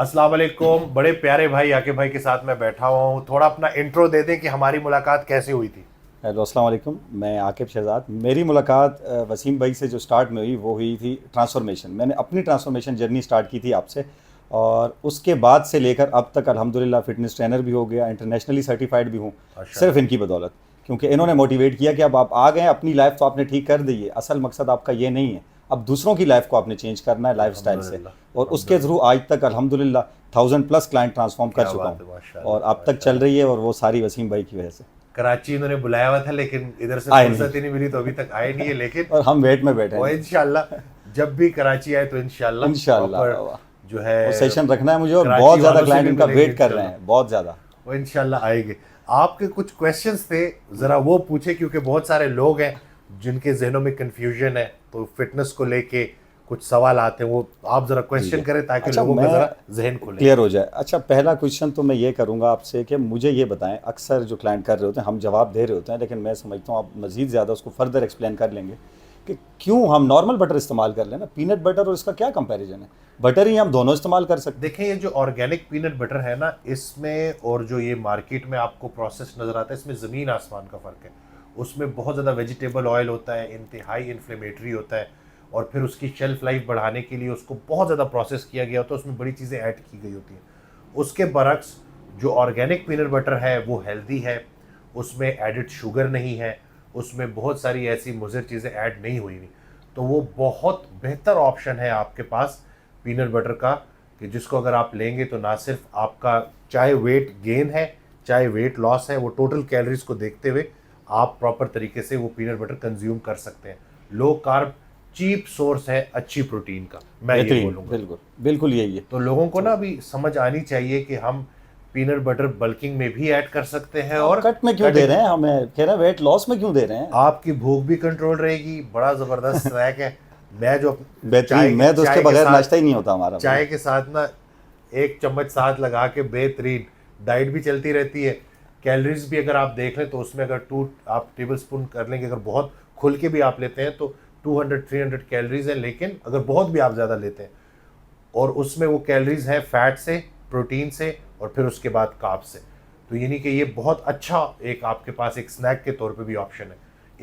अस्सलाम वालेकुम। बड़े प्यारे भाई आके भाई के साथ मैं बैठा हुआ हूँ। थोड़ा अपना इंट्रो दे दें कि हमारी मुलाकात कैसे हुई थी। हेलो अस्सलाम वालेकुम। मैं आकिब शहजाद। मेरी मुलाकात वसीम भाई से जो स्टार्ट में हुई वो हुई थी ट्रांसफॉर्मेशन। मैंने अपनी ट्रांसफॉर्मेशन जर्नी स्टार्ट की थी आपसे, और उसके बाद से लेकर अब तक अल्हम्दुलिल्लाह फिटनेस ट्रेनर भी हो गया, इंटरनेशनली सर्टिफाइड भी हूँ, सिर्फ माशाल्लाह। इनकी बदौलत। क्योंकि इन्होंने मोटिवेट किया कि अब आप आ गए, अपनी लाइफ तो आपने ठीक कर दी है, असल मकसद आपका ये नहीं है, अब दूसरों की लाइफ को आपने चेंज करना है लाइफ स्टाइल से। अल्हम्दुलिल्लाह। और उसके अल्हम्दुलिल्लाह। थ्रू आज तक अल्हम्दुलिल्लाह 1000+ क्लाइंट ट्रांसफॉर्म कर क्या चुका बात हूँ, है, और माशाल्लाह अब तक चल माशाल्लाह। रही है, और वो सारी वसीम भाई की वजह से। कराची इन्होंने बुलाया हुआ था लेकिन इधर से आए नहीं, फुर्सत ही नहीं मिली तो अभी तक आए नहीं है, लेकिन और हम वेट में बैठे वो हैं। इंशाल्लाह जब भी कराची आए तो इंशाल्लाह प्रॉपर इंशाल्लाह जो है वो सेशन रखना है मुझे, और बहुत कराची ज़्यादा वालों से क्लाइंट भी इनका मिलेंगे वेट कर रहे इंशाल्लाह। हैं, बहुत ज़्यादा। वो इंशाल्लाह आएंगे। आपके कुछ क्वेश्चंस थे, ज़रा वो पूछे क्योंकि बहुत सारे लोग हैं जिनके जहनों में कंफ्यूजन है, तो फिटनेस को लेके कुछ सवाल आते हैं, वो आप ज़रा जी क्वेश्चन जी। करें ताकि अच्छा, लोगों का मैं ज़रा जहन खुले। क्लियर हो जाए। अच्छा, पहला क्वेश्चन तो मैं ये करूँगा आपसे कि मुझे ये बताएं, अक्सर जो क्लाइंट कर रहे होते हैं हम जवाब दे रहे होते हैं, लेकिन मैं समझता हूँ आप मज़ीद ज़्यादा उसको फर्दर एक्सप्लेन कर लेंगे कि क्यों हम नॉर्मल बटर इस्तेमाल कर लें ना, पीनट बटर, और इसका क्या कंपैरिजन है? बटर ही हम दोनों इस्तेमाल कर सकते हैं। देखें, ये जो ऑर्गेनिक पीनट बटर है ना, इसमें और जो ये मार्केट में आपको प्रोसेस नज़र आता है, इसमें ज़मीन आसमान का फ़र्क है। उसमें बहुत ज़्यादा वेजिटेबल ऑयल होता है, इंतहाई इन्फ्लेमेटरी होता है, और फिर उसकी शेल्फ लाइफ बढ़ाने के लिए उसको बहुत ज़्यादा प्रोसेस किया गया होता है, उसमें बड़ी चीज़ें ऐड की गई होती हैं। उसके बरक्स जो ऑर्गेनिक पीनट बटर है वो हेल्दी है, उसमें एडिड शुगर नहीं है, उसमें बहुत सारी ऐसी मुज़र चीज़ें ऐड नहीं हुई हुई, तो वो बहुत बेहतर ऑप्शन है आपके पास पीनट बटर का, कि जिसको अगर आप लेंगे तो ना सिर्फ आपका चाहे वेट गेन है चाहे वेट लॉस है, वो टोटल कैलोरीज को देखते हुए आप प्रॉपर तरीके से वो पीनट बटर कंज्यूम कर सकते हैं। लो कार्ब चीप सोर्स है अच्छी प्रोटीन का, मैं ये बेहतरीन, बोलूँगा। बिल्कुल बिल्कुल यही है। तो लोगों को ना तो अभी समझ आनी चाहिए कि हम पीनट बटर बल्किंग में भी ऐड कर सकते हैं, आप और कट में क्यों दे कटिंग। रहे हैं हमें, कह रहे हैं वेट लॉस में क्यों दे रहे हैं? आपकी भूख भी कंट्रोल रहेगी, बड़ा ज़बरदस्त स्नैक है। मैं जो बेहतरीन, मैं तो उसके चाय के बगैर साथ नाश्ता ही नहीं होता हमारा भाई। चाय के साथ ना एक चम्मच साथ लगा के बेहतरीन डाइट भी चलती रहती है। कैलोरीज भी अगर आप देख लें तो उसमें अगर टू आप टेबल स्पून कर लेंगे, अगर बहुत खुल के भी आप लेते हैं तो 200-300 कैलोरीज है, लेकिन अगर बहुत भी आप ज़्यादा लेते हैं और उसमें वो कैलोरीज हैं फैट से, प्रोटीन से, और फिर उसके बाद कार्ब से, तो यानी कि ये बहुत अच्छा एक आपके पास एक स्नैक के तौर पे भी ऑप्शन है।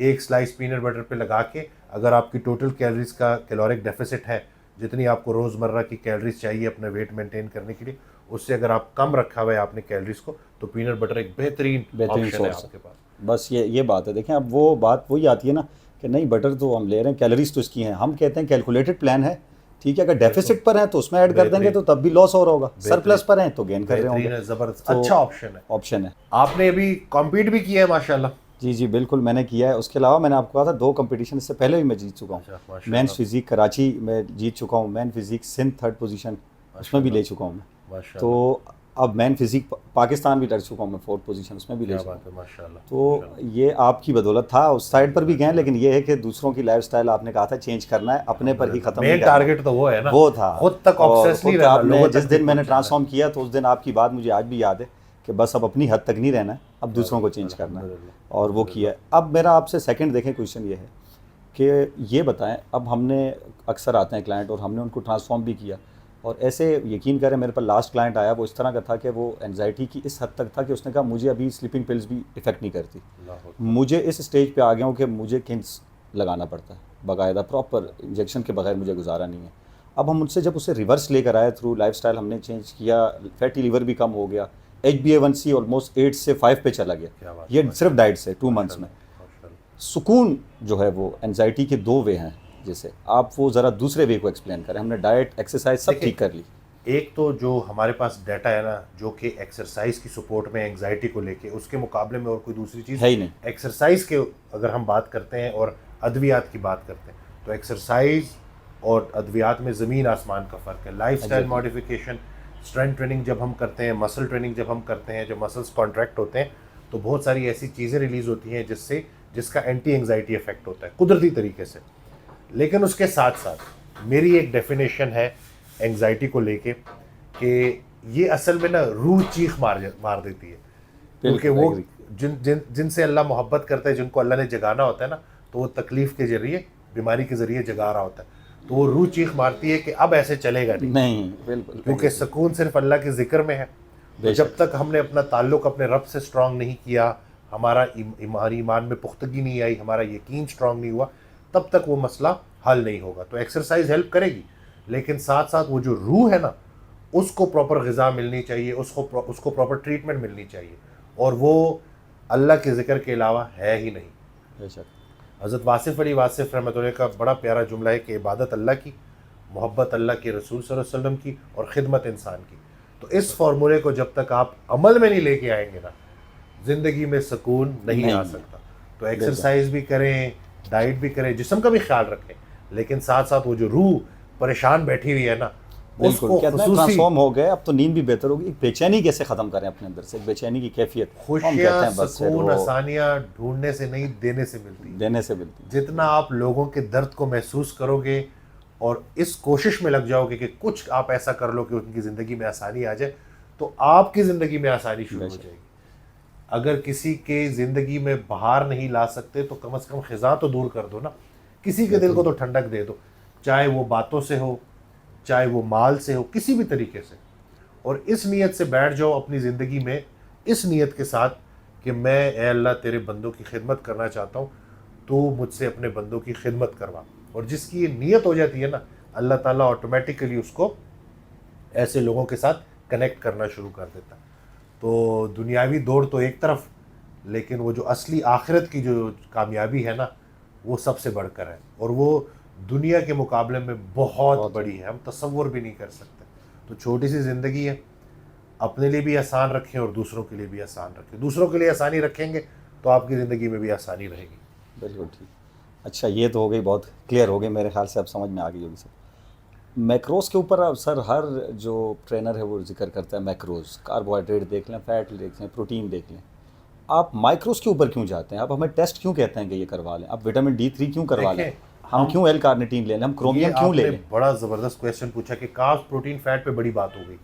एक स्लाइस पीनट बटर पे लगा के अगर आपकी टोटल कैलोरीज का कैलोरिक डेफिसिट है, जितनी आपको रोज़मर्रा की कैलोरीज चाहिए अपने वेट मेंटेन करने के लिए, उससे अगर आप कम रखा हुआ है आपने कैलोरीज को, तो पीनट बटर एक बेहतरीन बेहतरीन ऑप्शन है सोर्स है। आपके पास। बस ये बात है। देखें, अब वो बात वही आती है ना कि नहीं, बटर तो हम ले रहे हैं, कैलोरीज तो इसकी हैं, हम कहते हैं कैलकुलेटेड प्लान है। ठीक है, अगर बिल्कुल। डेफिसिट पर हैं तो उसमें ऐड कर देंगे, बेहतरीन। तो तब भी लॉस हो रहा होगा, बेहतरीन। सरप्लस पर हैं तो गेन कर रहे होंगे। बेहतरीन है, ज़बरदस्त तो अच्छा ऑप्शन है। ऑप्शन है। आपने अभी कॉम्पीट भी किया है माशाल्लाह। जी जी, बिल्कुल मैंने किया है। उसके अलावा मैंने आपको कहा था 2 कंपटीशन इससे पहले भी मैं जीत चुका हूँ। अच्छा मेंस माशाल्लाह। फिज़िक कराची में जीत चुका हूँ, man physique Sindh 3rd position उसमें भी माशाल्लाह। ले चुका हूँ मैं। माशाल्लाह। तो अब मैन फिज़िक पाकिस्तान भी कर चुका हूँ मैं, 4th पोजीशन उसमें भी ले क्या चुका हूँ। बात है, माशाल्लाह तो माशाल्लाह। ये आपकी बदौलत था, उस साइड पर भी गए, अल्हम्दुलिल्लाह। लेकिन ये है कि दूसरों की लाइफस्टाइल आपने कहा था चेंज करना है, अपने पर ही अल्हम्दुलिल्लाह, ख़त्म नहीं मेन करना। टारगेट तो वो है ना, वो था। खुद तक और ऑब्सेस नहीं खुद रहना, आपने लोगों जिस तक भी दिन मैंने पहुंचाना है। ट्रांसफॉर्म किया तो उस दिन आपकी बात मुझे आज भी याद है कि बस अब अपनी हद तक नहीं रहना है, अब क्या दूसरों को बात, चेंज करना है। अल्हम्दुलिल्लाह और वो किया अल्हम्दुलिल्लाह। है। अब मेरा आपसे सेकंड देखें क्वेश्चन ये है कि ये बताएं, अब हमने अक्सर आते हैं क्लाइंट और हमने उनको ट्रांसफॉर्म भी किया, और ऐसे यकीन करें मेरे पास लास्ट क्लाइंट आया, वो इस तरह का था कि वो एनजाइटी की इस हद तक था कि उसने कहा मुझे अभी स्लीपिंग पिल्स भी इफ़ेक्ट नहीं करती, अल्लाह अकबर। मुझे इस स्टेज पे आ गया हूँ कि मुझे किन्स लगाना पड़ता है, बाकायदा प्रॉपर इंजेक्शन के बगैर मुझे गुजारा नहीं है। अब हम उनसे जब उसे रिवर्स लेकर आए, थ्रू लाइफस्टाइल हमने चेंज किया, फैटी लीवर भी कम हो गया, HbA1c ऑलमोस्ट 8 से 5 पे चला गया, क्या बात है, ये सिर्फ डाइट से 2 मंथ्स में। माशाल्लाह माशाल्लाह। सुकून जो है वो एनजाइटी के 2 वे हैं, जैसे आप वो ज़रा दूसरे वे को एक्सप्लेन करें। हमने डाइट एक्सरसाइज सब ठीक कर ली। देखिए, एक तो जो हमारे पास डाटा है ना, जो कि एक्सरसाइज की सपोर्ट में एंजाइटी को लेके, उसके मुकाबले में और कोई दूसरी चीज़ है ही नहीं। एक्सरसाइज के अगर हम बात करते हैं और अद्वियात की बात करते हैं, तो एक्सरसाइज और अद्वियात में ज़मीन आसमान का फ़र्क है। Lifestyle exactly. Modification, strength training जब हम करते हैं, मसल ट्रेनिंग जब हम करते हैं, जब मसल्स कॉन्ट्रैक्ट होते हैं, तो बहुत सारी ऐसी चीज़ें रिलीज़ होती हैं जिसका एंटी एंग्जाइटी इफेक्ट होता है कुदरती तरीके से। लेकिन उसके साथ साथ मेरी एक डेफिनेशन है एंग्जाइटी को लेके कि ये असल में ना रूह चीख मार देती है, क्योंकि बिल्कुल वो एग्री। जिनसे अल्लाह मोहब्बत करता है, जिनको अल्लाह ने जगाना होता है ना, तो वो तकलीफ़ के ज़रिए, बीमारी के ज़रिए जगा रहा होता है। तो वो रूह चीख मारती है कि अब ऐसे चलेगा नहीं, नहीं बिल्कुल, क्योंकि सुकून सिर्फ अल्लाह के जिक्र में है। तो जब तक हमने अपना ताल्लुक अपने रब से स्ट्रांग नहीं किया, हमारी ईमान में पुख्तगी नहीं आई, हमारा यकीन स्ट्रांग नहीं हुआ, तब तक वो मसला हल नहीं होगा। तो एक्सरसाइज हेल्प करेगी, लेकिन साथ साथ वो जो रूह है ना, उसको प्रॉपर ग़िज़ा मिलनी चाहिए, उसको प्रॉपर ट्रीटमेंट मिलनी चाहिए, और वो अल्लाह के ज़िक्र के अलावा है ही नहीं। बेशक। हज़रत वासिफ़ अली वासिफ़ रहमतुल्लाह का बड़ा प्यारा जुमला है कि इबादत अल्लाह की, मोहब्बत अल्लाह के रसूल सल्लल्लाहु अलैहि वसल्लम की, और ख़िदमत इंसान की। तो इस फार्मूले को जब तक आप अमल में नहीं लेके आएंगे ना, ज़िंदगी में सुकून नहीं आ सकता। तो एक्सरसाइज भी करें, डाइट भी करें, जिस्म का भी ख्याल रखें, लेकिन साथ साथ वो जो रूह परेशान बैठी हुई है ना, बिल्कुल, उसको कहते हैं ट्रांसफॉर्म हो गए, अब तो नींद भी बेहतर होगी। एक बेचैनी कैसे ख़त्म करें अपने अंदर से, एक बेचैनी की कैफियत, हम कहते खुशियाँ, हैं बस सुकून, आसानियाँ ढूंढने से नहीं, देने से मिलती है। देने से मिलती है। जितना आप लोगों के दर्द को महसूस करोगे और इस कोशिश में लग जाओगे कि कुछ आप ऐसा कर लो कि उनकी ज़िंदगी में आसानी आ जाए, तो आपकी ज़िंदगी में आसानी शुरू हो जाएगी। अगर किसी के ज़िंदगी में बाहर नहीं ला सकते तो कम से कम ख़िज़ा तो दूर कर दो ना, किसी के दिल को तो ठंडक दे दो, चाहे वो बातों से हो, चाहे वो माल से हो, किसी भी तरीके से। और इस नीयत से बैठ जाओ अपनी ज़िंदगी में, इस नीयत के साथ कि मैं ए अल्लाह तेरे बंदों की खिदमत करना चाहता हूँ, तो मुझसे अपने बंदों की खिदमत करवा। और जिसकी ये नीयत हो जाती है ना, अल्लाह ताला ऑटोमेटिकली उसको ऐसे लोगों के साथ कनेक्ट करना शुरू कर देता है। तो दुनियावी दौड़ तो एक तरफ, लेकिन वो जो असली आखिरत की जो कामयाबी है ना, वो सबसे बढ़कर है, और वो दुनिया के मुकाबले में बहुत बड़ी है, हम तसव्वुर भी नहीं कर सकते। तो छोटी सी ज़िंदगी है, अपने लिए भी आसान रखें और दूसरों के लिए भी आसान रखें। दूसरों के लिए आसानी रखेंगे तो आपकी ज़िंदगी में भी आसानी रहेगी। बिल्कुल ठीक। अच्छा, ये तो हो गई, बहुत क्लियर हो गई मेरे ख्याल से, अब समझ में आ गई होगी सब। मैक्रोज़ के ऊपर अब सर हर जो ट्रेनर है वो जिक्र करता है मैक्रोज़, कार्बोहाइड्रेट देख लें, फैट देख लें, प्रोटीन देख लें। आप माइक्रोज़ के ऊपर क्यों जाते हैं? आप हमें टेस्ट क्यों कहते हैं कि ये करवा लें? आप विटामिन D3 क्यों करवा लें? हम क्यों एल कार्निटीन ले लें? हम क्रोमियम क्यों ले लें? बड़ा ज़बरदस्त क्वेश्चन पूछा कि कार्ब्स, प्रोटीन, फैट पे बड़ी बात हो गई।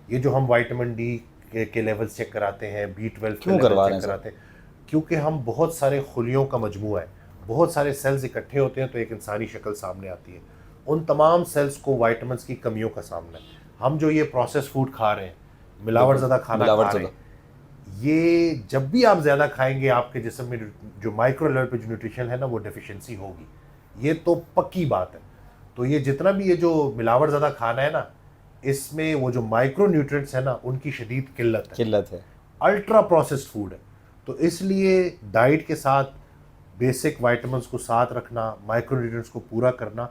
ये जो हम विटामिन डी के लेवल्स चेक कराते हैं, B12 क्यों करवा रहे हैं कराते हैं, क्योंकि हम बहुत सारे खुलियों का मजमूआ है, बहुत सारे सेल्स इकट्ठे होते हैं तो एक इंसानी शक्ल सामने आती है। उन तमाम सेल्स को विटामिन्स की कमियों का सामना है। हम जो ये प्रोसेस फूड खा रहे हैं, मिलावट ज़्यादा खाना खा रहे हैं, ये जब भी आप ज़्यादा खाएंगे आपके जिस्म में जो माइक्रो लेवल पे जो न्यूट्रिशन है ना, वो डेफिशिएंसी होगी, ये तो पक्की बात है। तो ये जितना भी ये जो मिलावट ज़्यादा खाना है ना, इसमें वो जो माइक्रो न्यूट्रिएंट्स है ना, उनकी शदीद किल्लत है। अल्ट्रा प्रोसेस्ड फूड है, तो इसलिए डाइट के साथ बेसिक विटामिन्स को साथ रखना, माइक्रो न्यूट्रिएंट्स को पूरा करना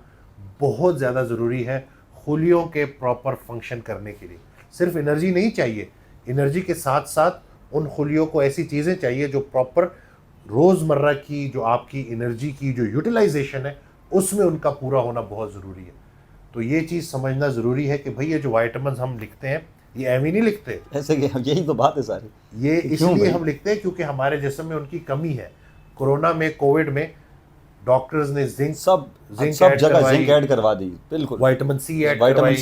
बहुत ज़्यादा ज़रूरी है खुलियों के प्रॉपर फंक्शन करने के लिए। सिर्फ एनर्जी नहीं चाहिए, एनर्जी के साथ साथ उन खुलियों को ऐसी चीज़ें चाहिए जो प्रॉपर रोज़मर्रा की जो आपकी एनर्जी की जो यूटिलाइजेशन है, उसमें उनका पूरा होना बहुत ज़रूरी है। तो ये चीज़ समझना ज़रूरी है कि भाई ये जो विटामिन्स हम लिखते हैं, ये एवं नहीं लिखते, ऐसे यही तो बात है सारी। ये इसलिए हम लिखते हैं क्योंकि हमारे जिस्म में उनकी कमी है। कोरोना में, कोविड में डॉक्टर्स ने सब जगह जिंक ऐड करवा दी, बिल्कुल, विटामिन सी ऐड करवाई,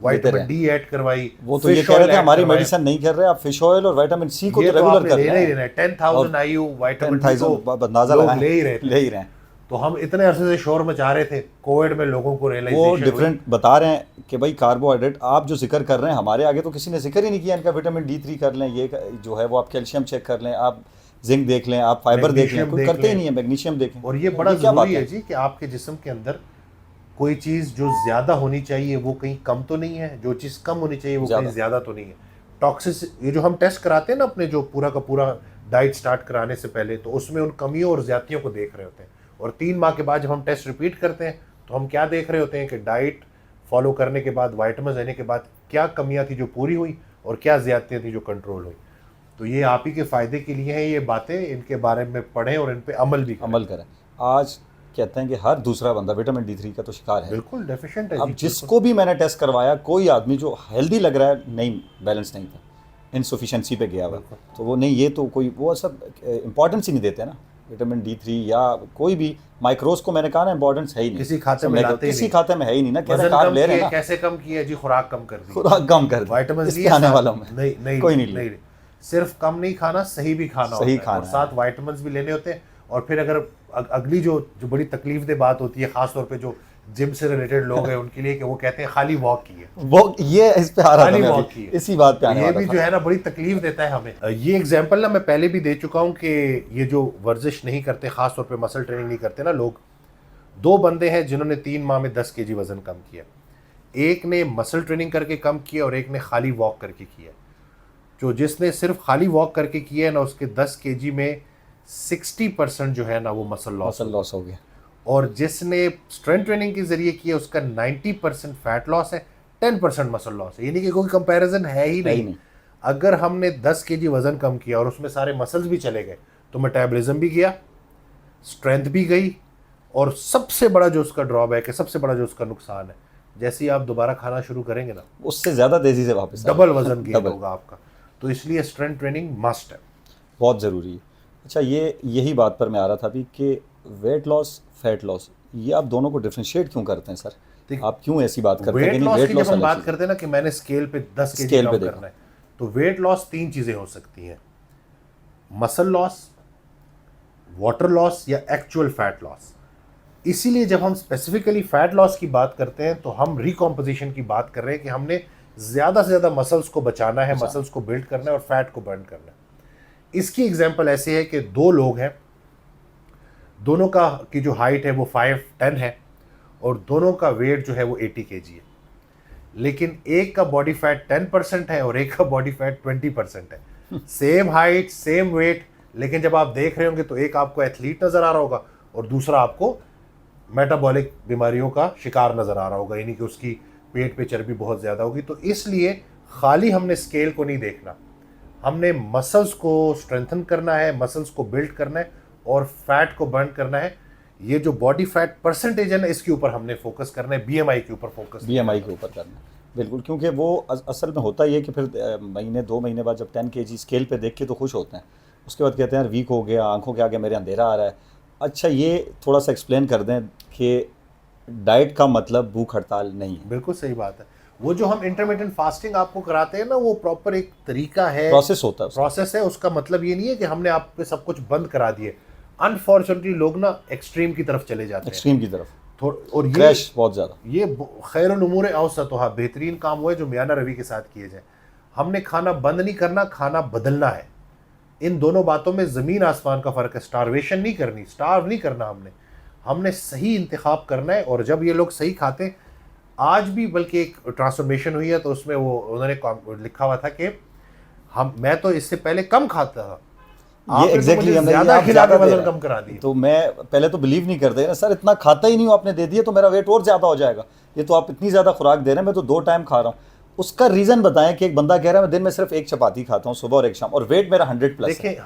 विटामिन डी ऐड करवाई। वो तो ये कह रहे थे हमारी मेडिसिन नहीं कर रहे, आप फिश ऑयल और विटामिन सी को तो रेगुलर कर रहे हैं। 10,000 IU विटामिन डी को अंदाजा लोग ले ही रहे हैं। तो हम इतने अरसे से शोर मचा रहे थे, कोविड में लोगों को रियलाइजेशन वो डिफरेंट बता रहे हैं कि भाई कार्बोहाइड्रेट आप जो जिक्र कर रहे हैं, हमारे आगे तो किसी ने जिक्र ही नहीं किया इनका। विटामिन D3 कर लें, ये जो है वो आप कैल्शियम चेक कर लें, आप जिंक देख लें, आप फाइबर देख लें, कोई करते ही नहीं है, मैग्नीशियम देखें। और ये बड़ा ज़रूरी है जी कि आपके जिस्म के अंदर कोई चीज़ जो ज़्यादा होनी चाहिए वो कहीं कम तो नहीं है, जो चीज़ कम होनी चाहिए वो कहीं ज़्यादा तो नहीं है। टॉक्सिस, ये जो हम टेस्ट कराते हैं ना अपने जो पूरा का पूरा डाइट स्टार्ट कराने से पहले, तो उसमें उन कमियों और ज़्यादतियों को देख रहे होते हैं। और 3 माह के बाद जब हम टेस्ट रिपीट करते हैं तो हम क्या देख रहे होते हैं कि डाइट फॉलो करने के बाद, विटामिन लेने के बाद क्या कमियां थी जो पूरी हुई और क्या ज़्यादतियाँ थी जो कंट्रोल हुई। तो ये आप ही के फ़ायदे के लिए हैं ये बातें, इनके बारे में पढ़ें और इन पे अमल करें। आज कहते हैं कि हर दूसरा बंदा विटामिन D3 का तो शिकार है, बिल्कुल डेफिशिएंट है। अब जिसको भी मैंने टेस्ट करवाया, कोई आदमी जो हेल्दी लग रहा है नहीं, बैलेंस नहीं था, इनसफिशिएंसी पे गया हुआ, तो वो नहीं, ये तो कोई वो सब इंपॉर्टेंस ही नहीं देते ना विटामिन D3 या कोई भी माइक्रोज को। मैंने कहा ना इंपॉर्टेंस है ही नहीं, किसी खाते में लाते किसी खाते में है ही नहीं ना। वजन कम ले रहे हैं, कैसे कम किया जी? खुराक कम कर दी, खुराक कम कर दी, विटामिन डी खाने वालों में नहीं कोई नहीं। सिर्फ कम नहीं खाना, सही भी खाना होता है और साथ विटामिन भी लेने होते हैं। और फिर अगर अगली जो बड़ी तकलीफ दे बात होती है, ख़ास तौर पे जो जिम से रिलेटेड लोग हैं उनके लिए कि वो कहते हैं खाली वॉक की है, वो ये इस पे आ रहा था खाली मैं वॉक अभी, की है। इसी बात पे आने ये वाला भी था। जो है ना बड़ी तकलीफ देता है हमें। ये एग्जांपल ना मैं पहले भी दे चुका हूँ कि ये जो वर्जिश नहीं करते, खास तौर पे मसल ट्रेनिंग नहीं करते ना लोग, दो बंदे हैं जिन्होंने 3 माह में 10 kg वजन कम किया। एक ने मसल ट्रेनिंग करके कम किया और एक ने खाली वॉक करके किया। जो जिसने सिर्फ खाली वॉक करके किया है ना, उसके 10 kg में 60% जो है ना वो मसल लॉस हो गया। और जिसने स्ट्रेंथ ट्रेनिंग के जरिए किया उसका 90% फैट लॉस है, 10% मसल लॉस है। यानी कि कोई कंपैरिजन है ही नहीं। अगर हमने 10 kg वजन कम किया और उसमें सारे मसल्स भी चले गए तो मेटाबॉलिज्म भी गया, स्ट्रेंथ भी गई, और सबसे बड़ा जो उसका ड्रॉबैक है, सबसे बड़ा जो उसका नुकसान है, जैसे ही आप दोबारा खाना शुरू करेंगे ना, उससे ज़्यादा तेज़ी से वापस डबल वजन गेन होगा आपका। तो इसलिए स्ट्रेंथ ट्रेनिंग मस्ट है, बहुत ज़रूरी है। अच्छा, ये यही बात पर मैं आ रहा था अभी कि वेट लॉस, फैट लॉस, ये आप दोनों को डिफरेंशिएट क्यों करते हैं सर? आप क्यों ऐसी बात करते हैं वेट कि नहीं लॉस वेट की लॉस जब हम अलग बात चीज़ है? करते हैं ना कि मैंने स्केल पे 10 kg स्केल पे कम देखा। करना है, तो वेट लॉस 3 चीजें हो सकती हैं, मसल लॉस, वाटर लॉस या एक्चुअल फैट लॉस। इसीलिए जब हम स्पेसिफिकली फैट लॉस की बात करते हैं तो हम रिकॉम्पोजिशन की बात कर रहे हैं कि हमने ज़्यादा से ज़्यादा मसल्स को बचाना है, मसल्स को बिल्ड करना है और फैट को बर्न करना है। इसकी एग्जांपल ऐसे है कि दो लोग हैं, दोनों का की जो हाइट है वो 5'10" है और दोनों का वेट जो है वो 80 kg है, लेकिन एक का बॉडी फैट 10% है और एक का बॉडी फैट 20% है। सेम हाइट, सेम वेट, लेकिन जब आप देख रहे होंगे तो एक आपको एथलीट नज़र आ रहा होगा और दूसरा आपको मेटाबॉलिक बीमारियों का शिकार नज़र आ रहा होगा, यानी कि उसकी पेट पे चर्बी बहुत ज़्यादा होगी। तो इसलिए खाली हमने स्केल को नहीं देखना, हमने मसल्स को स्ट्रेंथन करना है, मसल्स को बिल्ड करना है और फैट को बर्न करना है। ये जो बॉडी फैट परसेंटेज है ना, इसके ऊपर हमने फोकस करना है, बीएमआई के ऊपर फोकस, बीएमआई के ऊपर करना, बिल्कुल। क्योंकि वो असल में होता ये कि फिर महीने 2 महीने बाद जब 10 kg स्केल पे देख के तो खुश होते हैं, उसके बाद कहते हैं यार वीक हो गया, आंखों के आगे मेरे अंधेरा आ रहा है। अच्छा, ये थोड़ा सा एक्सप्लेन कर दें कि डाइट का मतलब भूख हड़ताल नहीं है। बिल्कुल सही बात है। वो जो हम इंटरमिटेंट फास्टिंग आपको कराते हैं ना, वो प्रॉपर एक तरीका है, प्रोसेस होता है उसका। प्रोसेस है। उसका मतलब ये नहीं है कि हमने आप पे सब कुछ बंद करा दिए। अनफॉर्चुनेटली लोग ना एक्सट्रीम की तरफ चले जाते हैं, एक्सट्रीम की तरफ, और क्रैश बहुत ज़्यादा। ये खैरुल उमूर औसतहा, बेहतरीन काम हुए जो मियाना रवि के साथ किए जाए। हमने खाना बंद नहीं करना, खाना बदलना है। इन दोनों बातों में ज़मीन आसमान का फ़र्क है। स्टारवेशन नहीं करनी, स्टार्व नहीं करना, हमने सही इंतखाब करना है। और जब ये लोग सही खाते, आज भी बल्कि एक ट्रांसफॉर्मेशन हुई है तो उसमें वो उन्होंने लिखा हुआ था कि मैं तो इससे पहले कम खाता था, ये एग्जैक्टली ज़्यादा खिला के वजन कम करा दिया। तो मैं पहले तो बिलीव नहीं करते ना सर, इतना खाता ही नहीं हूँ, आपने दे दिया तो मेरा वेट और ज़्यादा हो जाएगा। ये तो आप इतनी ज़्यादा खुराक दे रहे हैं, मैं तो 2 टाइम खा रहा हूँ। उसका रीज़न बताएं कि एक बंदा कह रहा है मैं दिन में सिर्फ 1 चपाती खाता हूँ सुबह और 1 शाम, और वेट मेरा 100+ है। देखिए,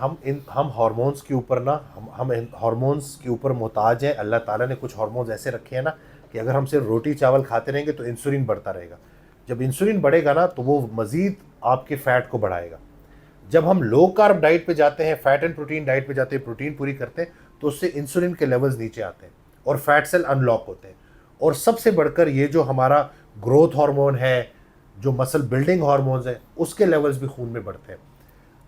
हम हार्मोन्स के ऊपर ना, हम हार्मोन्स के ऊपर मोहताज हैं। अल्लाह ताला ने कुछ हार्मोन्स ऐसे रखे हैं ना कि अगर हम सिर्फ रोटी चावल खाते रहेंगे तो इंसुलिन बढ़ता रहेगा। जब इंसुलिन बढ़ेगा ना तो वो मज़ीद आपके फ़ैट को बढ़ाएगा। जब हम लो कार्ब डाइट पे जाते हैं, फैट एंड प्रोटीन डाइट पे जाते हैं, प्रोटीन पूरी करते हैं, तो उससे इंसुलिन के लेवल्स नीचे आते हैं और फैट सेल अनलॉक होते हैं। और सबसे बढ़कर ये जो हमारा ग्रोथ हार्मोन है, जो मसल बिल्डिंग हार्मोन्स हैं, उसके लेवल्स भी खून में बढ़ते हैं।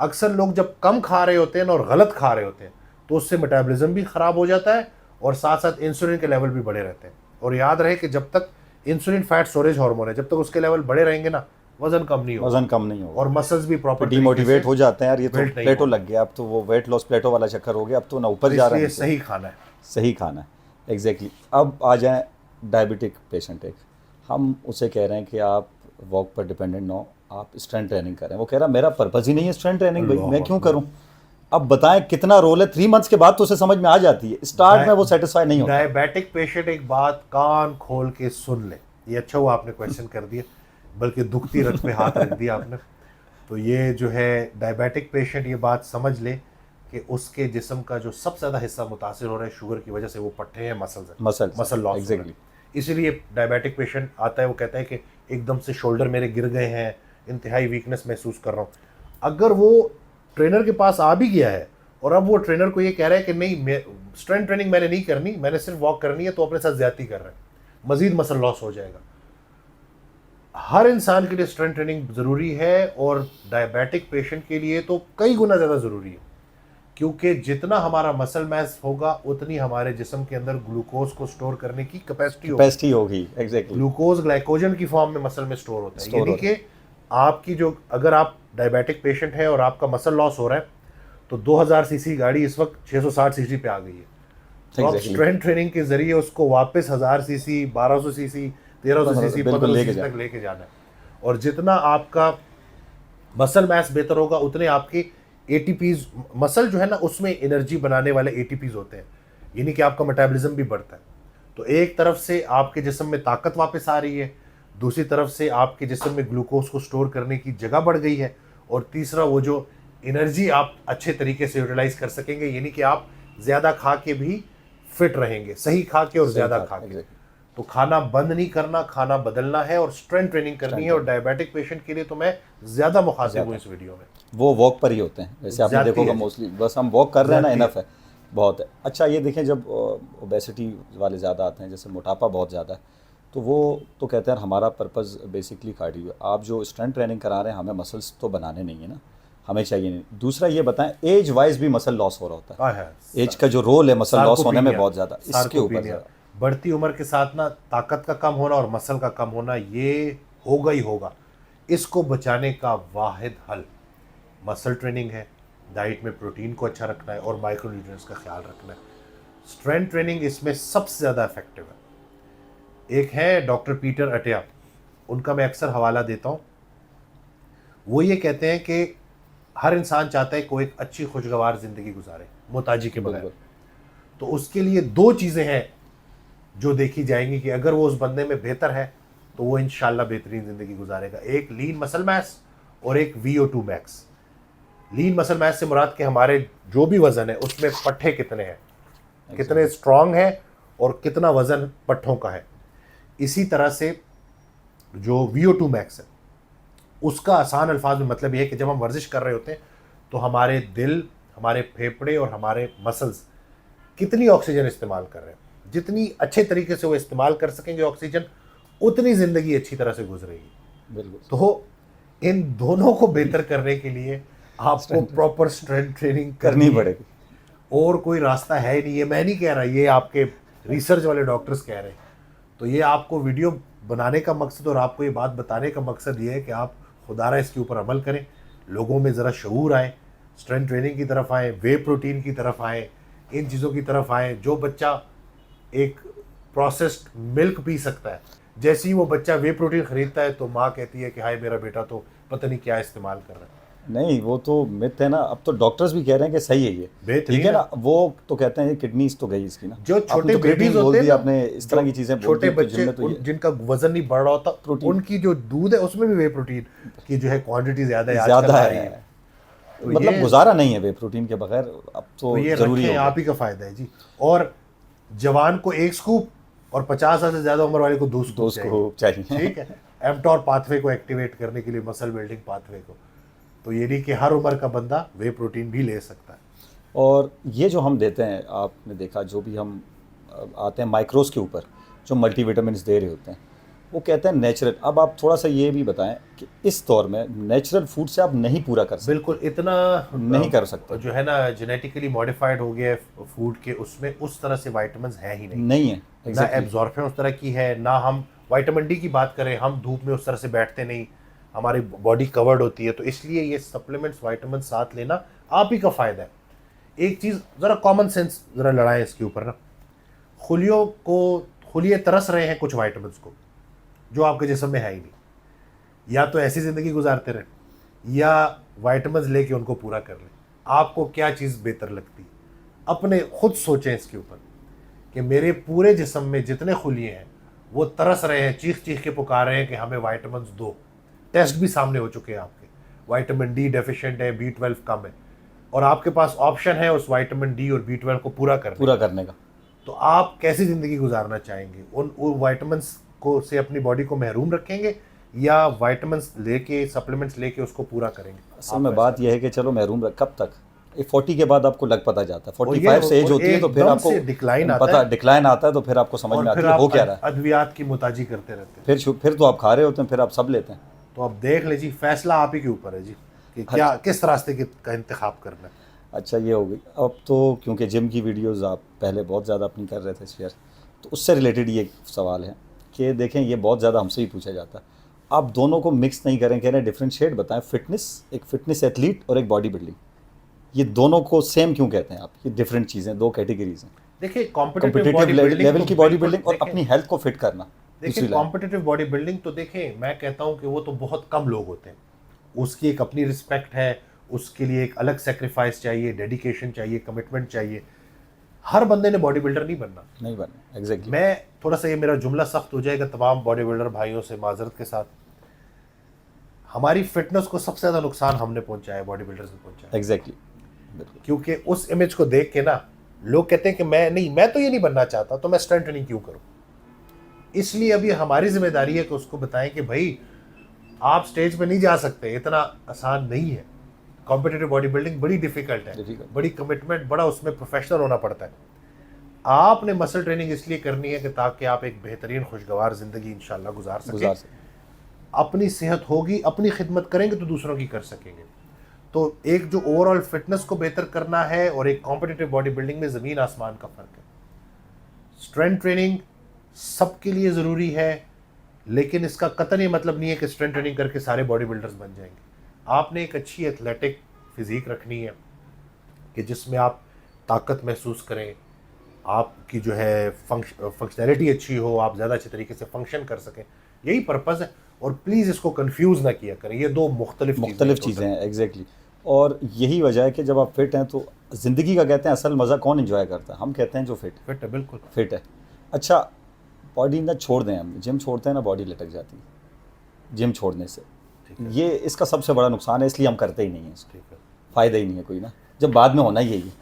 अक्सर लोग जब कम खा रहे होते हैं ना और गलत खा रहे होते हैं तो उससे मेटाबॉलिज्म भी ख़राब हो जाता है और साथ साथ इंसुलिन के लेवल भी बढ़े रहते हैं। और याद रहे कि जब तक इंसुलिन फैट स्टोरेज हार्मोन है, जब तक उसके लेवल बढ़े रहेंगे ना, वजन कम नहीं होगा, वजन कम नहीं होगा और मसल्स भी प्रॉपर डिमोटिवेट हो जाते हैं यार। ये तो built नहीं प्लेटो होगा। लग गया, अब तो वो वेट लॉस प्लेटो वाला चक्कर हो गया, अब तो ना ऊपर जा रहा है इसलिए सही खाना है। सही खाना है, एग्जैक्टली। अब आ जाए डायबिटिक पेशेंट, एक हम उसे कह रहे हैं कि आप वॉक पर डिपेंडेंट ना हो, आप स्ट्रेंथ ट्रेनिंग करें। वो कह रहा मेरा पर्पज़ ही नहीं है स्ट्रेंथ ट्रेनिंग, भाई मैं क्यों करूं? अब बताएं कितना रोल है। 3 मंथ्स के बाद तो उसे समझ में आ जाती है, स्टार्ट में वो सेटिस्फाई नहीं होता। डायबिटिक पेशेंट एक बात कान खोल के सुन ले, ये अच्छा हुआ आपने क्वेश्चन कर दिया, बल्कि दुखती रग पे हाथ रख दिया आपने। तो ये जो है डायबिटिक पेशेंट ये बात समझ ले कि उसके जिस्म का जो सबसे ज़्यादा हिस्सा मुतासिर हो रहा है शुगर की वजह से, वो पट्टे हैं, मसल लॉस। एग्जैक्टली। इसीलिए डायबिटिक पेशेंट आता है, वो कहता है कि एकदम से शोल्डर मेरे गिर गए हैं, इंतहाई वीकनेस महसूस कर रहा हूँ। अगर वो ट्रेनर के पास आ भी गया है और अब वो ट्रेनर को ये कह रहा है कि नहीं, स्ट्रेंथ ट्रेनिंग मैंने नहीं करनी, मैंने सिर्फ वॉक करनी है, तो अपने साथ ज्यादती कर रहा है, मजीद मसल लॉस हो जाएगा। हर इंसान के लिए स्ट्रेंथ ट्रेनिंग ज़रूरी है और डायबिटिक पेशेंट के लिए तो कई गुना ज़्यादा ज़रूरी है, क्योंकि जितना हमारा मसल मास होगा उतनी हमारे जिस्म के अंदर ग्लूकोज को स्टोर करने की कैपेसिटी होगी। एग्जैक्टली। ग्लूकोज ग्लाइकोजन की फॉर्म में मसल में स्टोर होता है, यानी कि आपकी जो, अगर आप डायबिटिक पेशेंट है और आपका मसल लॉस हो रहा है तो 2000 सीसी गाड़ी इस वक्त 660 सीसी पे आ गई है, तो आप स्ट्रेंथ ट्रेनिंग के जरिए उसको वापस 1000 सीसी 1200 सीसी 1300 सीसी 1500 सीसी तक लेके जाना है। और जितना आपका मसल मास बेहतर होगा उतने आपके एटीपीज, मसल जो है ना उसमें एनर्जी बनाने वाले एटीपीज होते हैं, यानी कि आपका मेटाबॉलिज्म भी बढ़ता है। तो एक तरफ से आपके जिस्म में ताकत वापस आ रही है, दूसरी तरफ से आपके जिस्म में ग्लूकोज को स्टोर करने की जगह बढ़ गई है, और तीसरा वो जो एनर्जी आप अच्छे तरीके से यूटिलाइज कर सकेंगे, यानी कि आप ज़्यादा खा के भी फिट रहेंगे, सही खा के और ज़्यादा खा के। तो खाना बंद नहीं करना, खाना बदलना है और स्ट्रेंथ ट्रेनिंग करनी है। और डायबिटिक पेशेंट के लिए तो मैं ज़्यादा मुखातिब हूँ इस वीडियो में। वो वॉक पर ही होते हैं वैसे, आपने देखोगा मोस्टली, बस हम वॉक कर रहे हैं ना, इनफ है, बहुत है। अच्छा ये देखें, जब ओबेसिटी वाले ज़्यादा आते हैं, जैसे मोटापा बहुत ज़्यादा है, तो वो तो कहते हैं हमारा पर्पज़ बेसिकली कार्डियो। आप जो स्ट्रेंथ ट्रेनिंग करा रहे हैं, हमें मसल्स तो बनाने नहीं है ना, हमें चाहिए नहीं। दूसरा ये बताएं, एज वाइज भी मसल लॉस हो रहा होता है, एज का जो रोल है मसल लॉस होने में बहुत ज़्यादा, इसके ऊपर बढ़ती उम्र के साथ ना ताकत का कम होना और मसल का कम होना ये होगा ही होगा। इसको बचाने का वाहिद हल मसल ट्रेनिंग है, डाइट में प्रोटीन को अच्छा रखना है और माइक्रोन्यूट्रिएंट्स का ख्याल रखना है। स्ट्रेंथ ट्रेनिंग इसमें सबसे ज़्यादा इफेक्टिव है। एक है डॉक्टर पीटर अटिया, उनका मैं अक्सर हवाला देता हूँ। वो ये कहते हैं कि हर इंसान चाहता है कोई एक अच्छी खुशगवार ज़िंदगी गुजारे मोहताजी के बगैर। तो उसके लिए दो चीज़ें हैं जो देखी जाएंगी कि अगर वो उस बंदे में बेहतर है तो वो इंशाल्लाह बेहतरीन ज़िंदगी गुजारेगा। एक लीन मसल मास और एक VO2 max. Lean muscle mass से मुराद के हमारे जो भी वज़न है उसमें पट्ठे कितने हैं, कितने स्ट्रॉन्ग है और कितना वज़न पट्ठों का है। इसी तरह से जो VO2 मैक्स है उसका आसान अल्फाज में मतलब ये है कि जब हम वर्जिश कर रहे होते हैं तो हमारे दिल, हमारे फेफड़े और हमारे मसल्स कितनी ऑक्सीजन इस्तेमाल कर रहे हैं। जितनी अच्छे तरीके से वो इस्तेमाल कर सकेंगे ऑक्सीजन, उतनी ज़िंदगी अच्छी तरह से गुजरेगी। बिल्कुल। तो इन दोनों को बेहतर करने के लिए आपको प्रॉपर स्ट्रेंथ ट्रेनिंग करनी पड़ेगी, और कोई रास्ता है ही नहीं। ये मैं नहीं कह रहा, ये आपके रिसर्च वाले डॉक्टर्स कह रहे हैं। तो ये आपको वीडियो बनाने का मकसद और आपको ये बात बताने का मकसद ये है कि आप खुदारा इसके ऊपर अमल करें, लोगों में ज़रा शऊर आए, स्ट्रेंथ ट्रेनिंग की तरफ आएँ, वे प्रोटीन की तरफ आएँ, इन चीज़ों की तरफ आएँ। जो बच्चा एक प्रोसेस्ड मिल्क पी सकता है, जैसे ही वो बच्चा वे प्रोटीन खरीदता है तो माँ कहती है कि हाय मेरा बेटा तो पता नहीं क्या इस्तेमाल कर रहा है। नहीं, वो तो मिथ है ना। अब तो डॉक्टर्स भी कह रहे हैं कि सही है ये, ठीक है ना। वो तो कहते हैं किडनीज तो गई इसकी ना, जो छोटे बेबीज होते हैं, आपने इस तरह की चीजें, छोटे बच्चे जिनका वजन नहीं बढ़ रहा होता, उनकी जो दूध है उसमें भी वे प्रोटीन की जो है क्वांटिटी ज्यादा है। मतलब गुजारा नहीं है वे प्रोटीन के बगैर, अब तो ये जरूरी है, आप ही का फायदा है जी। और जवान को 1 स्कूप और 50 साल से ज्यादा उम्र वाले को 2 स्कूप चाहिए, ठीक है, एमटॉर पाथवे को एक्टिवेट करने के लिए, मसल बिल्डिंग पाथवे को। तो ये नहीं कि हर उम्र का बंदा वे प्रोटीन भी ले सकता है। और ये जो हम देते हैं, आपने देखा जो भी हम आते हैं माइक्रोस के ऊपर जो मल्टीविटामिन्स दे रहे होते हैं, वो कहते हैं नेचुरल। अब आप थोड़ा सा ये भी बताएं कि इस दौर में नेचुरल फूड से आप नहीं पूरा कर सकते, बिल्कुल इतना नहीं कर सकते। जो है ना जेनेटिकली मॉडिफाइड हो गया फूड के, उसमें उस तरह से विटामिन्स है ही नहीं है, ना एब्जॉर्प्शन उस तरह की है, ना हम विटामिन डी की बात करें, हम धूप में उस तरह से बैठते नहीं, हमारी बॉडी कवर्ड होती है। तो इसलिए ये सप्लीमेंट्स विटामिन साथ लेना आप ही का फ़ायदा है। एक चीज़ ज़रा कॉमन सेंस ज़रा लड़ाएं इसके ऊपर ना, खुलिए तरस रहे हैं कुछ विटामिन्स को जो आपके जिस्म में है ही नहीं, या तो ऐसी ज़िंदगी गुजारते रहें या विटामिन्स लेके उनको पूरा कर लें। आपको क्या चीज़ बेहतर लगती है, अपने खुद सोचें इसके ऊपर कि मेरे पूरे जिस्म में जितने खुलिए हैं वो तरस रहे हैं, चीख चीख के पुकार रहे हैं कि हमें विटामिन्स दो। टेस्ट भी सामने हो चुके हैं आपके, विटामिन डी डेफिशिएंट है, B12 कम है, और आपके पास ऑप्शन है उस विटामिन डी और B12 को पूरा करने का। तो आप कैसी ज़िंदगी गुजारना चाहेंगे? उन विटामिन्स को से अपनी बॉडी को महरूम रखेंगे या विटामिन्स लेके, सप्लीमेंट्स लेके उसको पूरा करेंगे? असल में बात यह है कि चलो महरूम कब तक, 40 के बाद आपको लग पता जाता है, 45 से एज होती है तो फिर आपको डिक्लाइन आता है, तो फिर आपको समझ में आता है हो क्या रहा है, अद्वियात की मुताजी करते रहते हैं, फिर तो आप खा रहे होते हैं, फिर आप सब लेते हैं। तो अब देख लीजिए, फैसला आप ही के ऊपर है जी कि क्या किस रास्ते का इंतखाब करना है। अच्छा ये हो गई। अब तो क्योंकि जिम की वीडियोस आप पहले बहुत ज़्यादा अपनी कर रहे थे शेयर, तो उससे रिलेटेड ये सवाल है कि देखें ये बहुत ज़्यादा हमसे ही पूछा जाता है, आप दोनों को मिक्स नहीं करें, कह रहे हैं डिफरेंशिएट बताएं, फिटनेस, एक फिटनेस एथलीट और एक बॉडी बिल्डिंग, ये दोनों को सेम क्यों कहते हैं आप? ये डिफरेंट चीज़ें, दो कैटेगरीज हैं। देखिए competitive competitive body building level तो की बॉडी बिल्कुल बिल्डिंग और देखें, अपनी हेल्थ को फिट करना देखिए दूसरी लाइन। कॉम्पिटिटिव बॉडी बिल्डिंग तो देखें, मैं कहता हूं कि वो तो बहुत कम लोग होते हैं, उसकी एक अपनी रिस्पेक्ट है, उसके लिए एक अलग सेक्रीफाइस चाहिए, डेडिकेशन चाहिए, कमिटमेंट चाहिए। हर बंदे ने बॉडी बिल्डर नहीं बनना। नहीं बनना, एग्जैक्टली। मैं थोड़ा सा, ये मेरा जुमला सख्त हो जाएगा तमाम बॉडी बिल्डर भाइयों से माजरत के साथ, हमारी फिटनेस को सबसे ज्यादा नुकसान हमने पहुंचाया, बॉडी बिल्डर्स ने पहुंचाया। एग्जैक्टली, बिल्कुल। क्योंकि उस इमेज को देख के ना लोग कहते हैं कि मैं तो ये नहीं बनना चाहता, तो मैं स्ट्रेंथ ट्रेनिंग क्यों करूं। इसलिए अभी हमारी जिम्मेदारी है कि उसको बताएं कि भाई आप स्टेज पे नहीं जा सकते, इतना आसान नहीं है। कॉम्पिटिटिव बॉडी बिल्डिंग बड़ी डिफिकल्ट है, Difficult। बड़ी कमिटमेंट, बड़ा उसमें प्रोफेशनल होना पड़ता है। आपने मसल ट्रेनिंग इसलिए करनी है कि ताकि आप एक बेहतरीन खुशगवार जिंदगी इंशाल्लाह गुजार सकें। अपनी सेहत होगी, अपनी खिदमत करेंगे तो दूसरों की कर सकेंगे। तो एक जो ओवरऑल फिटनेस को बेहतर करना है और एक कॉम्पिटिटिव बॉडी बिल्डिंग में ज़मीन आसमान का फ़र्क है। स्ट्रेंथ ट्रेनिंग सबके लिए ज़रूरी है, लेकिन इसका कतई मतलब नहीं है कि स्ट्रेंथ ट्रेनिंग करके सारे बॉडी बिल्डर्स बन जाएंगे। आपने एक अच्छी एथलेटिक फिज़ीक रखनी है कि जिसमें आप ताकत महसूस करें, आपकी जो है फंक्शनैलिटी अच्छी हो, आप ज़्यादा अच्छे तरीके से फंक्शन कर सकें, यही पर्पज़ है। और प्लीज़ इसको कंफ्यूज ना किया करें, ये दो मुख्तलिफ चीज़ें हैं, एग्जैक्टली। और यही वजह है कि जब आप फिट हैं तो ज़िंदगी का कहते हैं असल मज़ा कौन एंजॉय करता है? हम कहते हैं जो फिट है, बिल्कुल फिट है। अच्छा, बॉडी ना छोड़ दें, हम जिम छोड़ते हैं ना बॉडी लटक जाती है जिम छोड़ने से। ये इसका सबसे बड़ा नुकसान है, इसलिए हम करते ही नहीं हैं इसको। फ़ायदा ही नहीं है कोई ना, जब बाद में होना ही यही।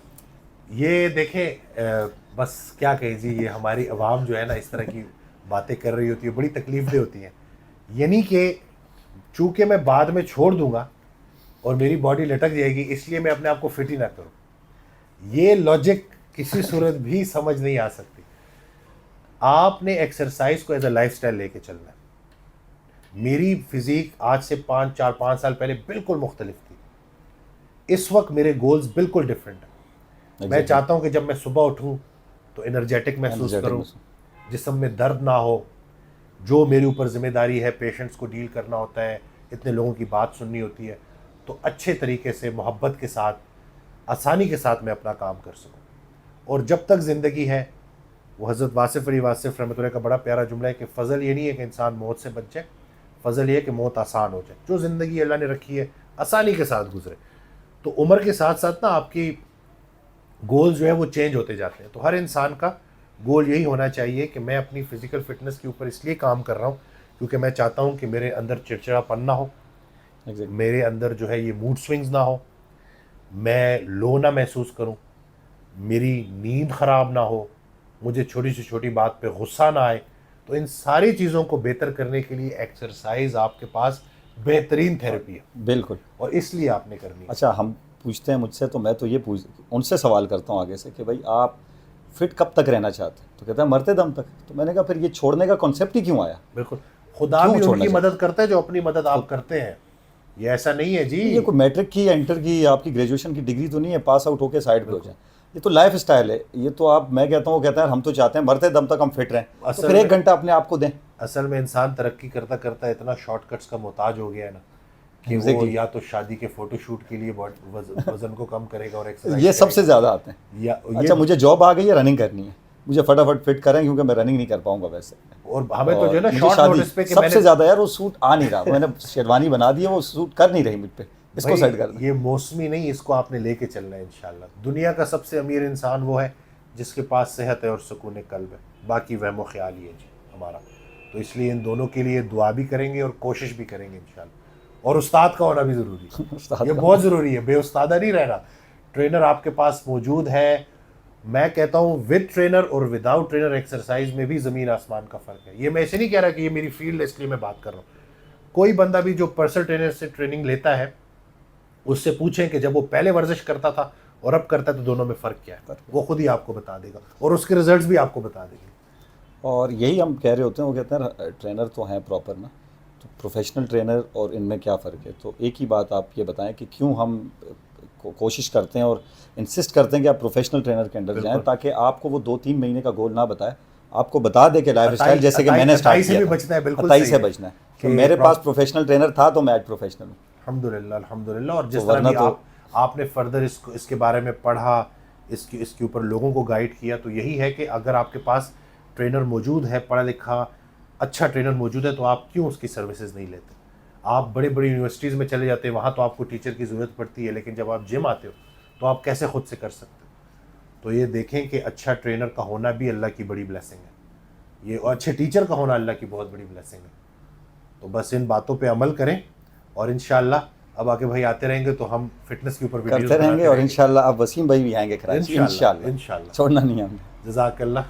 ये देखें, बस क्या कहें जी, ये हमारी आवाम जो है ना इस तरह की बातें कर रही होती है, बड़ी तकलीफदेह होती हैं। यानी कि चूंकि मैं बाद में छोड़ दूंगा और मेरी बॉडी लटक जाएगी, इसलिए मैं अपने आप को फिट ही ना करूं। ये लॉजिक किसी सूरत भी समझ नहीं आ सकती। आपने एक्सरसाइज को एज अ लाइफस्टाइल लेके चलना है। मेरी फिजिक आज से 5 साल पहले बिल्कुल मुख्तलिफ थी। इस वक्त मेरे गोल्स बिल्कुल डिफरेंट है। मैं चाहता हूं कि जब मैं सुबह उठूं तो एनर्जेटिक महसूस करूं, जिस्म में दर्द ना हो। जो मेरे ऊपर जिम्मेदारी है, पेशेंट्स को डील करना होता है, इतने लोगों की बात सुननी होती है, तो अच्छे तरीके से मोहब्बत के साथ, आसानी के साथ मैं अपना काम कर सकूं। और जब तक ज़िंदगी है, वो हज़रत वासिफ़ अली वासिफ़ रहमतुल्लाह का बड़ा प्यारा जुमला है कि फ़ज़ल ये नहीं है कि इंसान मौत से बच जाए, फ़ज़ल ये है कि मौत आसान हो जाए। जो ज़िंदगी अल्लाह ने रखी है आसानी के साथ गुजरे। तो उम्र के साथ साथ ना आपकी गोल जो है वो चेंज होते जाते हैं। तो हर इंसान का गोल यही होना चाहिए कि मैं अपनी फ़िज़िकल फ़िटनेस के ऊपर इसलिए काम कर रहा हूँ क्योंकि मैं चाहता हूँ कि मेरे अंदर चिड़चिड़ापन ना हो, मेरे अंदर जो है ये मूड स्विंग्स ना हो, मैं लो ना महसूस करूँ, मेरी नींद ख़राब ना हो, मुझे छोटी से छोटी बात पे गुस्सा ना आए। तो इन सारी चीज़ों को बेहतर करने के लिए एक्सरसाइज आपके पास बेहतरीन थेरेपी है, बिल्कुल, और इसलिए आपने करनी है। अच्छा, हम पूछते हैं मुझसे, तो मैं तो ये उनसे सवाल करता हूँ आगे से कि भाई आप फिट कब तक रहना चाहते हैं? तो कहता है मरते दम तक। तो मैंने कहा फिर ये छोड़ने का कॉन्सेप्ट ही क्यों आया? बिल्कुल, खुदा भी उनकी मदद करता है जो अपनी मदद आप करते हैं। ये ऐसा नहीं है जी, ये कोई मैट्रिक की, इंटर की, आपकी ग्रेजुएशन की डिग्री तो नहीं है पास आउट होकर साइड पे हो जाए। ये तो लाइफ स्टाइल है। ये तो आप, मैं कहता हूँ, कहता है हम तो चाहते हैं मरते दम तक हम फिट रहें, तो फिर 1 घंटा अपने आप को दें। असल में इंसान तरक्की करता करता इतना शॉर्टकट्स का मोहताज हो गया है ना कि वो या तो शादी के फोटोशूट के लिए वजन को कम करेगा और एक्सरसाइज, ये सबसे ज़्यादा आते हैं। अच्छा, मुझे जॉब आ गई है, रनिंग करनी है, मुझे फटाफट फिट करें क्योंकि मैं रनिंग नहीं कर पाऊंगा वैसे। और हमें तो जो है ना शॉर्ट नोटिस पे कि सबसे ज़्यादा यार वो सूट आ नहीं रहा, मैंने शेरवानी बना दी है, वो सूट कर नहीं रही मुझ पे, इसको साइड कर दे। ये मौसमी नहीं, इसको आपने लेके चलना है इंशाल्लाह। दुनिया का सबसे अमीर इंसान वो है जिसके पास सेहत है और सुकून कल्ब है, बाकी वहमो ख्याल ही है जी हमारा। तो इसलिए इन दोनों के लिए दुआ भी करेंगे और कोशिश भी करेंगे इंशाल्लाह। और उस्ताद का होना भी ज़रूरी है, ये बहुत ज़रूरी है, बेउस्तादा नहीं रहना। ट्रेनर आपके पास मौजूद है। मैं कहता हूँ विद ट्रेनर और विदाउट ट्रेनर एक्सरसाइज में भी ज़मीन आसमान का फ़र्क है। ये मैं ऐसे नहीं कह रहा कि ये मेरी फील्ड है इसलिए मैं बात कर रहा हूँ। कोई बंदा भी जो पर्सनल ट्रेनर से ट्रेनिंग लेता है, उससे पूछें कि जब वो पहले वर्जिश करता था और अब करता है तो दोनों में फ़र्क क्या है, वो खुद ही आपको बता देगा और उसके रिजल्ट्स भी आपको बता देंगे। और यही हम कह रहे होते हैं, वो कहते हैं ट्रेनर तो हैं प्रॉपर ना, तो प्रोफेशनल ट्रेनर और इनमें क्या फ़र्क है? तो एक ही बात आप ये बताएं कि क्यों हम कोशिश करते हैं और इंसिस्ट करते हैं कि आप प्रोफेशनल ट्रेनर के अंडर जाएं, बिल्कुल। ताकि आपको वो 2-3 महीने का गोल ना बताए, आपको बता दे कि लाइफ स्टाइल जैसे कि मैंने स्टार्ट से किया भी था, बचना है, बिल्कुल हताई सही से है। बचना है। कि तो मेरे प्रॉप- पास प्रोफेशनल ट्रेनर था तो मैं आज प्रोफेशनल हूँ। अल्हम्दुलिल्लाह अल्हम्दुलिल्लाह। और जिस तो तरह वरना भी तो- आपने फर्दर इसके बारे में पढ़ा, इसके ऊपर लोगों को गाइड किया, तो यही है कि अगर आपके पास ट्रेनर मौजूद है, पढ़ा लिखा अच्छा ट्रेनर मौजूद है, तो आप क्यों उसकी सर्विसेज नहीं लेते। आप बड़ी बड़ी यूनिवर्सिटीज़ में चले जाते हैं, वहाँ तो आपको टीचर की ज़रूरत पड़ती है, लेकिन जब आप जिम आते हो तो आप कैसे खुद से कर सकते हो। तो ये देखें कि अच्छा ट्रेनर का होना भी अल्लाह की बड़ी ब्लेसिंग है, ये और अच्छे टीचर का होना अल्लाह की बहुत बड़ी ब्लेसिंग है। तो बस इन बातों पे अमल करें, और इंशाल्लाह अब आगे भाई आते रहेंगे तो हम फिटनेस के ऊपर वीडियोस करते रहेंगे, बनाते और रहेंगे इंशाल्लाह अब वसीम भाई भी आएंगे कराची, इंशाल्लाह इंशाल्लाह इंशाल्लाह। छोड़ना नहीं हमने। जज़ाकल्लाह।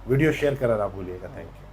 वीडियो शेयर करना ना भूलिएगा। Thank you.